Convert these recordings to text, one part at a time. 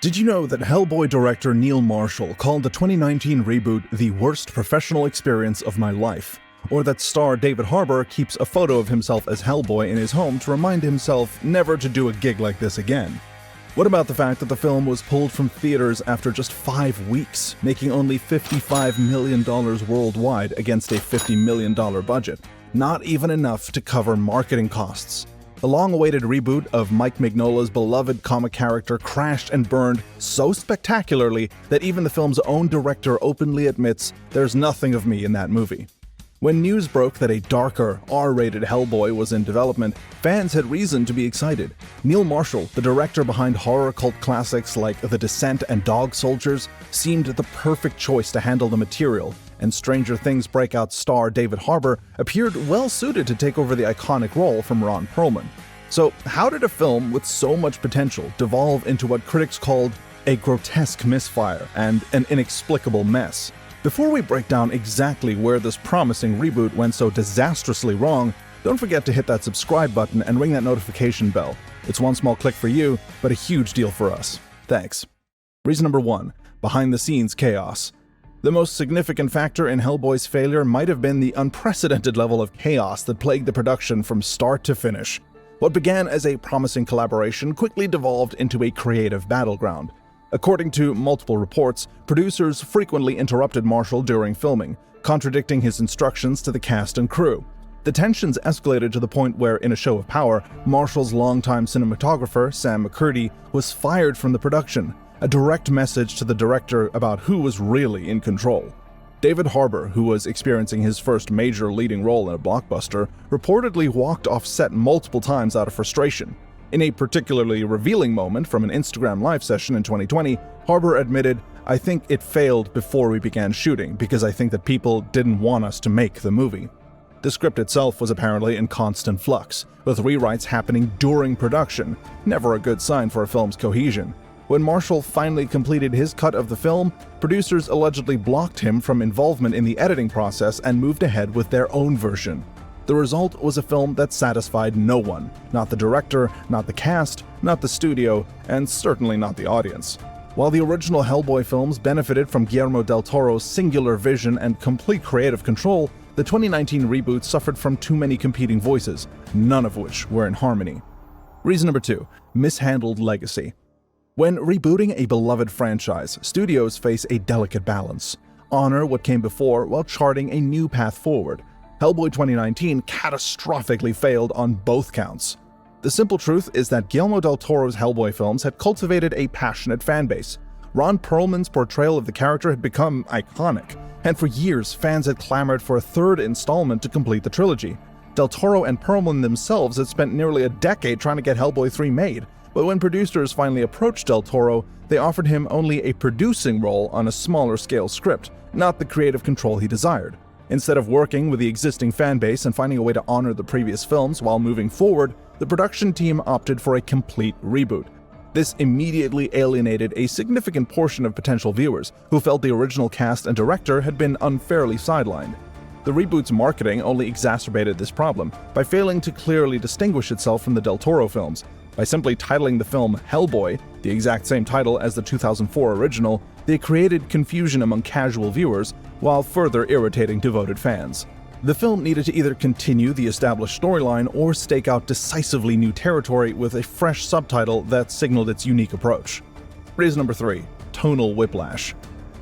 Did you know that Hellboy director Neil Marshall called the 2019 reboot the worst professional experience of my life? Or that star David Harbour keeps a photo of himself as Hellboy in his home to remind himself never to do a gig like this again? What about the fact that the film was pulled from theaters after just 5 weeks, making only $55 million worldwide against a $50 million budget? Not even enough to cover marketing costs. The long-awaited reboot of Mike Mignola's beloved comic character crashed and burned so spectacularly that even the film's own director openly admits there's nothing of me in that movie. When news broke that a darker, R-rated Hellboy was in development, fans had reason to be excited. Neil Marshall, the director behind horror cult classics like The Descent and Dog Soldiers, seemed the perfect choice to handle the material, and Stranger Things breakout star David Harbour appeared well-suited to take over the iconic role from Ron Perlman. So, how did a film with so much potential devolve into what critics called a grotesque misfire and an inexplicable mess? Before we break down exactly where this promising reboot went so disastrously wrong, don't forget to hit that subscribe button and ring that notification bell. It's one small click for you, but a huge deal for us. Thanks. Reason number 1. Behind-the-scenes chaos. The most significant factor in Hellboy's failure might have been the unprecedented level of chaos that plagued the production from start to finish. What began as a promising collaboration quickly devolved into a creative battleground. According to multiple reports, producers frequently interrupted Marshall during filming, contradicting his instructions to the cast and crew. The tensions escalated to the point where, in a show of power, Marshall's longtime cinematographer, Sam McCurdy, was fired from the production, a direct message to the director about who was really in control. David Harbour, who was experiencing his first major leading role in a blockbuster, reportedly walked off set multiple times out of frustration. In a particularly revealing moment from an Instagram live session in 2020, Harbour admitted, "I think it failed before we began shooting because I think that people didn't want us to make the movie." The script itself was apparently in constant flux, with rewrites happening during production, never a good sign for a film's cohesion. When Marshall finally completed his cut of the film, producers allegedly blocked him from involvement in the editing process and moved ahead with their own version. The result was a film that satisfied no one, not the director, not the cast, not the studio, and certainly not the audience. While the original Hellboy films benefited from Guillermo del Toro's singular vision and complete creative control, the 2019 reboot suffered from too many competing voices, none of which were in harmony. Reason number 2. Mishandled Legacy. When rebooting a beloved franchise, studios face a delicate balance. Honor what came before while charting a new path forward. Hellboy 2019 catastrophically failed on both counts. The simple truth is that Guillermo del Toro's Hellboy films had cultivated a passionate fanbase. Ron Perlman's portrayal of the character had become iconic, and for years fans had clamored for a third installment to complete the trilogy. Del Toro and Perlman themselves had spent nearly a decade trying to get Hellboy 3 made, but when producers finally approached Del Toro, they offered him only a producing role on a smaller-scale script, not the creative control he desired. Instead of working with the existing fanbase and finding a way to honor the previous films while moving forward, the production team opted for a complete reboot. This immediately alienated a significant portion of potential viewers who felt the original cast and director had been unfairly sidelined. The reboot's marketing only exacerbated this problem by failing to clearly distinguish itself from the Del Toro films. By simply titling the film Hellboy, the exact same title as the 2004 original, they created confusion among casual viewers while further irritating devoted fans. The film needed to either continue the established storyline or stake out decisively new territory with a fresh subtitle that signaled its unique approach. Reason number 3. Tonal Whiplash.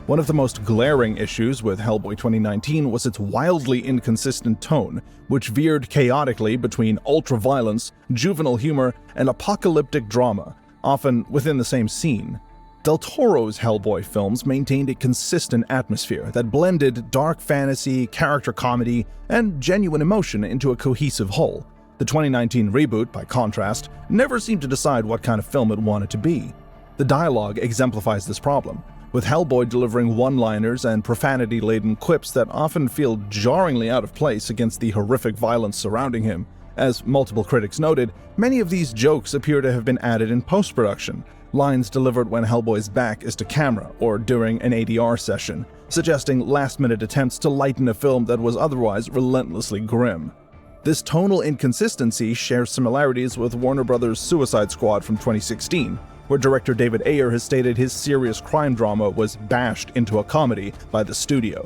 One of the most glaring issues with Hellboy 2019 was its wildly inconsistent tone, which veered chaotically between ultra-violence, juvenile humor, and apocalyptic drama, often within the same scene. Del Toro's Hellboy films maintained a consistent atmosphere that blended dark fantasy, character comedy, and genuine emotion into a cohesive whole. The 2019 reboot, by contrast, never seemed to decide what kind of film it wanted to be. The dialogue exemplifies this problem, with Hellboy delivering one-liners and profanity-laden quips that often feel jarringly out of place against the horrific violence surrounding him. As multiple critics noted, many of these jokes appear to have been added in post-production, lines delivered when Hellboy's back is to camera or during an ADR session, suggesting last-minute attempts to lighten a film that was otherwise relentlessly grim. This tonal inconsistency shares similarities with Warner Bros.' Suicide Squad from 2016, where director David Ayer has stated his serious crime drama was bashed into a comedy by the studio.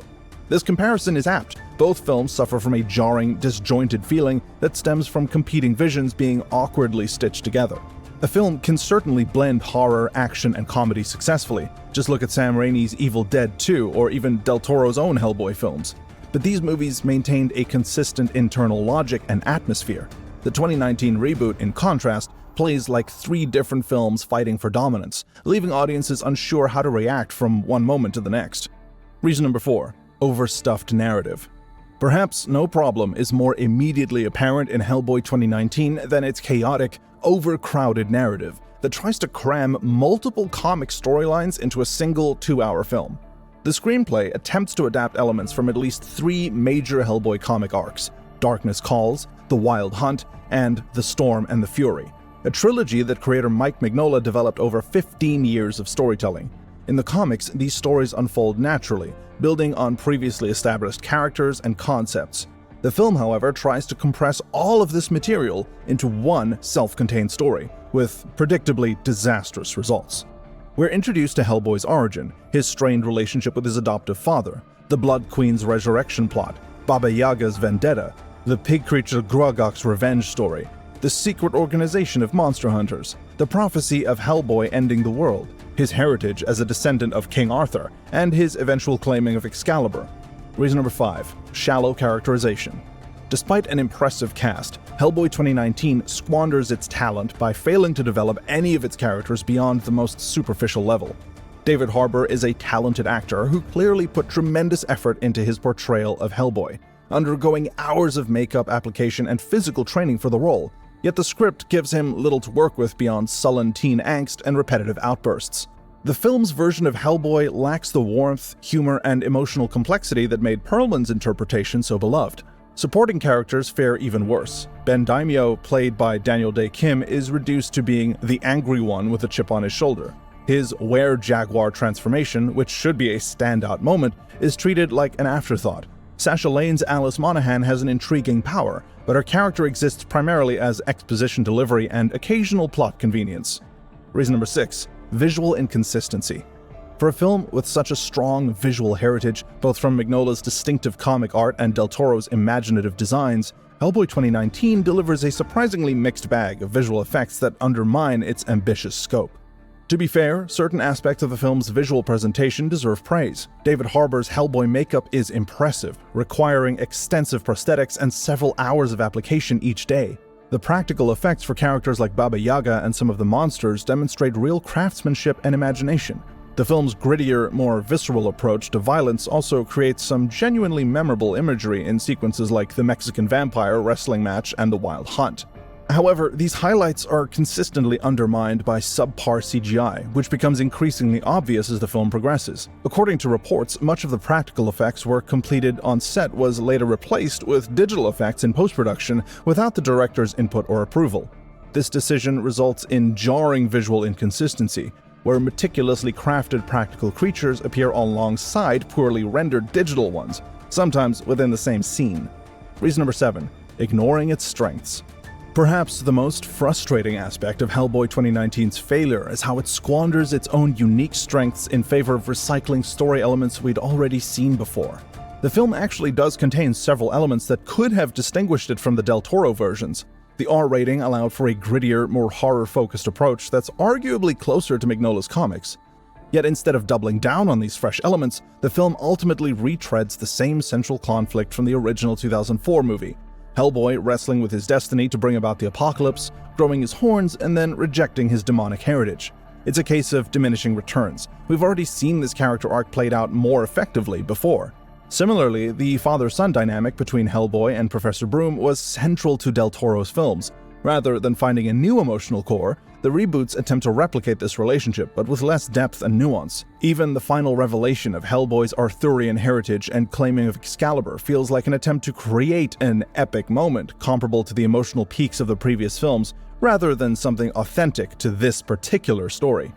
This comparison is apt. Both films suffer from a jarring, disjointed feeling that stems from competing visions being awkwardly stitched together. A film can certainly blend horror, action, and comedy successfully. Just look at Sam Raimi's Evil Dead 2 or even Del Toro's own Hellboy films. But these movies maintained a consistent internal logic and atmosphere. The 2019 reboot, in contrast, plays like three different films fighting for dominance, leaving audiences unsure how to react from one moment to the next. Reason number 4. Overstuffed narrative. Perhaps no problem is more immediately apparent in Hellboy 2019 than its chaotic, overcrowded narrative that tries to cram multiple comic storylines into a single 2-hour film. The screenplay attempts to adapt elements from at least 3 major Hellboy comic arcs: Darkness Calls, The Wild Hunt, and The Storm and the Fury, a trilogy that creator Mike Mignola developed over 15 years of storytelling. In the comics, these stories unfold naturally, building on previously established characters and concepts. The film, however, tries to compress all of this material into one self-contained story, with predictably disastrous results. We're introduced to Hellboy's origin, his strained relationship with his adoptive father, the Blood Queen's resurrection plot, Baba Yaga's vendetta, the pig creature Gruagok's revenge story, the secret organization of monster hunters, the prophecy of Hellboy ending the world, his heritage as a descendant of King Arthur, and his eventual claiming of Excalibur. Reason number 5. Shallow characterization. Despite an impressive cast, Hellboy 2019 squanders its talent by failing to develop any of its characters beyond the most superficial level. David Harbour is a talented actor who clearly put tremendous effort into his portrayal of Hellboy, undergoing hours of makeup application and physical training for the role, yet the script gives him little to work with beyond sullen teen angst and repetitive outbursts. The film's version of Hellboy lacks the warmth, humor, and emotional complexity that made Perlman's interpretation so beloved. Supporting characters fare even worse. Ben Daimyo, played by Daniel Day Kim, is reduced to being the angry one with a chip on his shoulder. His were-jaguar transformation, which should be a standout moment, is treated like an afterthought. Sasha Lane's Alice Monaghan has an intriguing power, but her character exists primarily as exposition delivery and occasional plot convenience. Reason number 6. Visual inconsistency. For a film with such a strong visual heritage, both from Mignola's distinctive comic art and Del Toro's imaginative designs, Hellboy 2019 delivers a surprisingly mixed bag of visual effects that undermine its ambitious scope. To be fair, certain aspects of the film's visual presentation deserve praise. David Harbour's Hellboy makeup is impressive, requiring extensive prosthetics and several hours of application each day. The practical effects for characters like Baba Yaga and some of the monsters demonstrate real craftsmanship and imagination. The film's grittier, more visceral approach to violence also creates some genuinely memorable imagery in sequences like the Mexican vampire wrestling match and the Wild Hunt. However, these highlights are consistently undermined by subpar CGI, which becomes increasingly obvious as the film progresses. According to reports, much of the practical effects work completed on set was later replaced with digital effects in post-production without the director's input or approval. This decision results in jarring visual inconsistency, where meticulously crafted practical creatures appear alongside poorly rendered digital ones, sometimes within the same scene. Reason number 7. Ignoring its strengths. Perhaps the most frustrating aspect of Hellboy 2019's failure is how it squanders its own unique strengths in favor of recycling story elements we'd already seen before. The film actually does contain several elements that could have distinguished it from the Del Toro versions. The R rating allowed for a grittier, more horror-focused approach that's arguably closer to Mignola's comics. Yet instead of doubling down on these fresh elements, the film ultimately retreads the same central conflict from the original 2004 movie. Hellboy wrestling with his destiny to bring about the apocalypse, growing his horns, and then rejecting his demonic heritage. It's a case of diminishing returns. We've already seen this character arc played out more effectively before. Similarly, the father-son dynamic between Hellboy and Professor Broom was central to Del Toro's films. Rather than finding a new emotional core, the reboots attempt to replicate this relationship, but with less depth and nuance. Even the final revelation of Hellboy's Arthurian heritage and claiming of Excalibur feels like an attempt to create an epic moment comparable to the emotional peaks of the previous films, rather than something authentic to this particular story.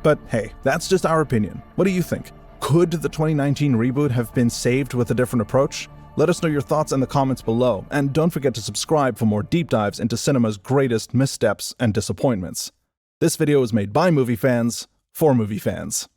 But hey, that's just our opinion. What do you think? Could the 2019 reboot have been saved with a different approach? Let us know your thoughts in the comments below, and don't forget to subscribe for more deep dives into cinema's greatest missteps and disappointments. This video is made by movie fans, for movie fans.